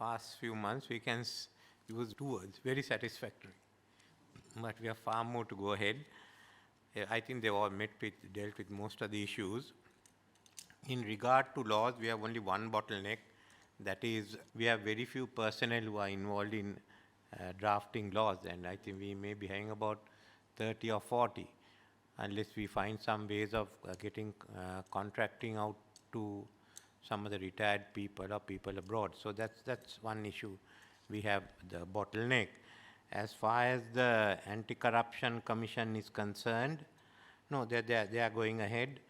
past few months, we can use two words, very satisfactory. But we have far more to go ahead. I think they've all dealt with most of the issues. In regard to laws, we have only one bottleneck. That is, we have very few personnel who are involved in drafting laws, and I think we may be having about 30 or 40, unless we find some ways of getting contracting out to some of the retired people or people abroad. So that's one issue. We have the bottleneck. As far as the Anti-Corruption Commission is concerned, no, they are going ahead.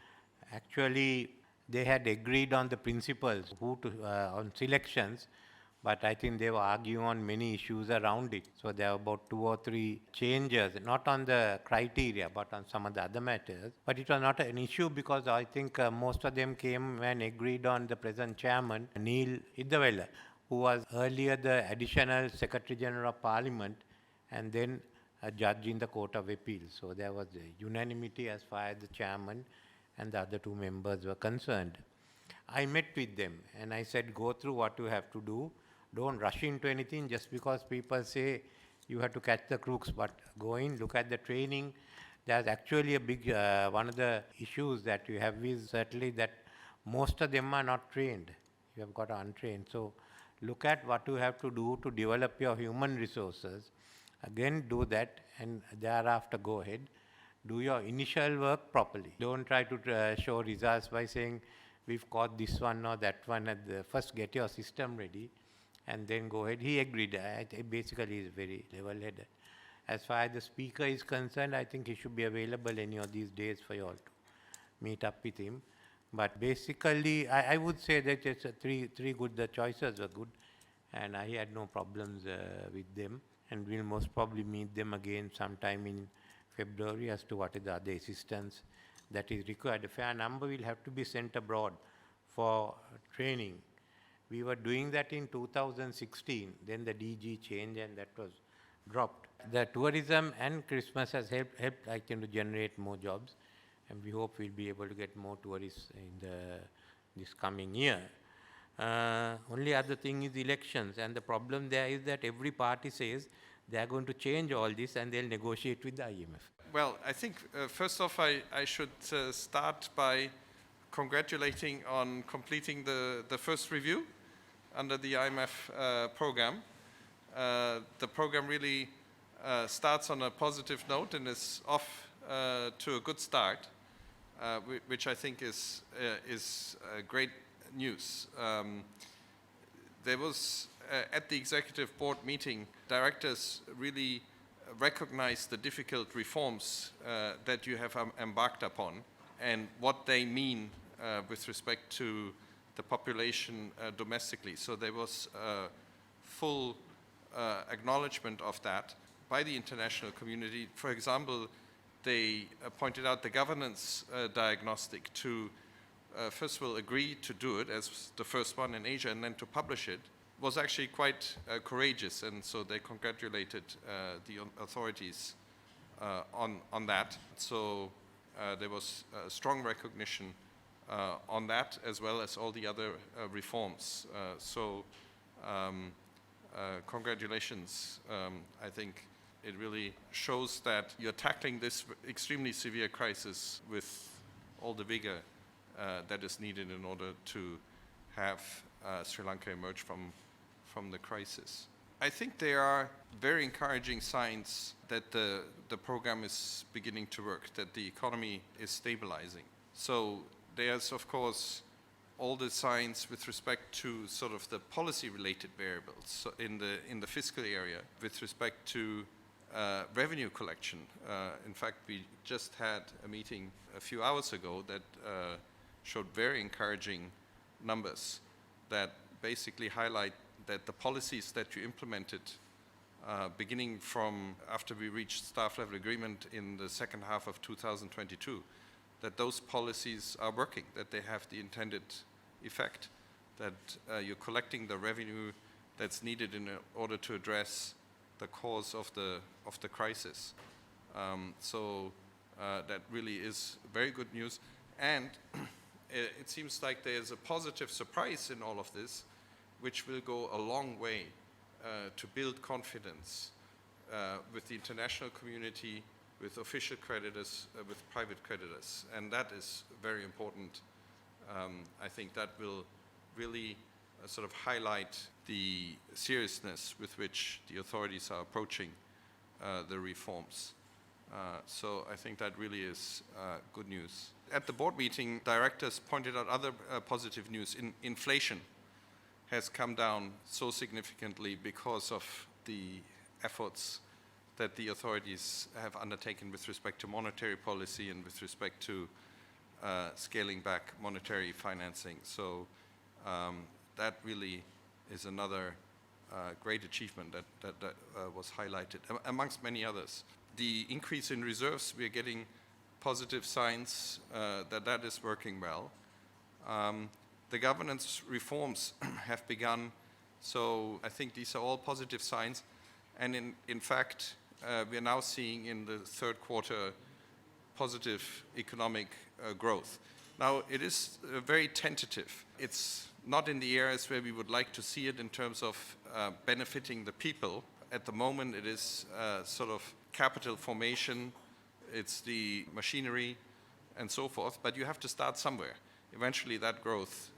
Actually, they had agreed on the principles on selections, but I think they were arguing on many issues around it. So there are about 2 or 3 changes, not on the criteria, but on some of the other matters. But it was not an issue because I think most of them came and agreed on the present chairman, Neil Idawella, who was earlier the additional Secretary General of Parliament and then a judge in the Court of Appeal. So there was unanimity as far as the chairman and the other 2 members were concerned. I met with them and I said, go through what you have to do. Don't rush into anything just because people say you have to catch the crooks, but go in, look at the training. There's actually a big, one of the issues that you have is certainly that most of them are not trained. You have got untrained. So look at what you have to do to develop your human resources. Again, do that and thereafter go ahead. Do your initial work properly. Don't try to show results by saying, we've caught this one or that one. First get your system ready and then go ahead. He agreed. Basically, he's very level-headed. As far as the speaker is concerned, I think he should be available any of these days for you all to meet up with him. But basically, I would say that it's three good, the choices were good, and I had no problems with them. And we'll most probably meet them again sometime in February as to what is the other assistance that is required. A fair number will have to be sent abroad for training. We were doing that in 2016, then the DG changed and that was dropped. The tourism and Christmas has helped I think, to generate more jobs, and we hope we'll be able to get more tourists in this coming year. Only other thing is elections, and the problem there is that every party says they are going to change all this and they'll negotiate with the IMF. Well, I think first off I should start by congratulating on completing the first review under the IMF program. The program really starts on a positive note and is off to a good start, which I think is great news. There was, at the executive board meeting, directors really recognized the difficult reforms that you have embarked upon and what they mean with respect to the population domestically. So there was full acknowledgement of that by the international community. For example, they pointed out the governance diagnostic to first of all agree to do it as the first one in Asia and then to publish it was actually quite courageous, and so they congratulated the authorities on that. So there was strong recognition on that as well as all the other reforms. Congratulations. I think it really shows that you're tackling this extremely severe crisis with all the vigor that is needed in order to have Sri Lanka emerge from the crisis. I think there are very encouraging signs that the program is beginning to work, that the economy is stabilizing. So there's, of course, all the signs with respect to sort of the policy-related variables so in the fiscal area with respect to revenue collection. In fact, we just had a meeting a few hours ago that showed very encouraging numbers that basically highlight that the policies that you implemented beginning from after we reached staff level agreement in the second half of 2022, that those policies are working, that they have the intended effect, that you're collecting the revenue that's needed in order to address the cause of the crisis. That really is very good news. And it seems like there's a positive surprise in all of this, which will go a long way to build confidence with the international community, with official creditors, with private creditors. And that is very important. I think that will really sort of highlight the seriousness with which the authorities are approaching the reforms. So I think that really is good news. At the board meeting, directors pointed out other positive news. Inflation has come down so significantly because of the efforts that the authorities have undertaken with respect to monetary policy and with respect to scaling back monetary financing. So that really is another great achievement that was highlighted, amongst many others. The increase in reserves, we are getting positive signs that is working well. The governance reforms have begun, so I think these are all positive signs. And in fact, we are now seeing in the third quarter positive economic growth. Now, it is very tentative. It's not in the areas where we would like to see it in terms of benefiting the people. At the moment, it is sort of capital formation, it's the machinery and so forth, but you have to start somewhere. Eventually that growth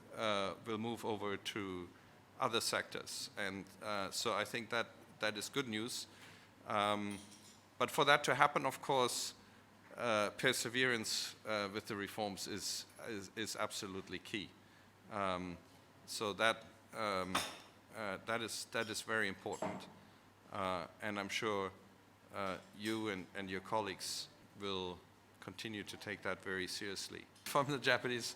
will move over to other sectors, and so I think that is good news. But for that to happen, of course, perseverance with the reforms is absolutely key. So that is very important, and I'm sure you and your colleagues will continue to take that very seriously. From the Japanese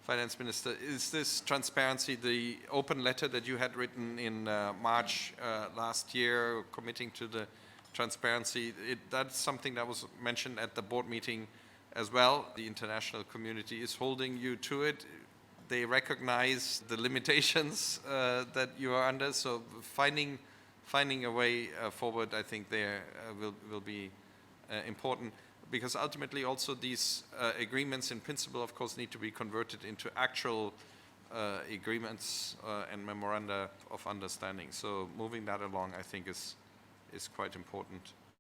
Finance Minister, is this transparency, the open letter that you had written in March last year, committing to the transparency, that's something that was mentioned at the board meeting as well. The international community is holding you to it. They recognize the limitations that you are under, so finding a way forward, I think there will be important, because ultimately also these agreements in principle, of course, need to be converted into actual agreements and memoranda of understanding. So moving that along, I think, is quite important.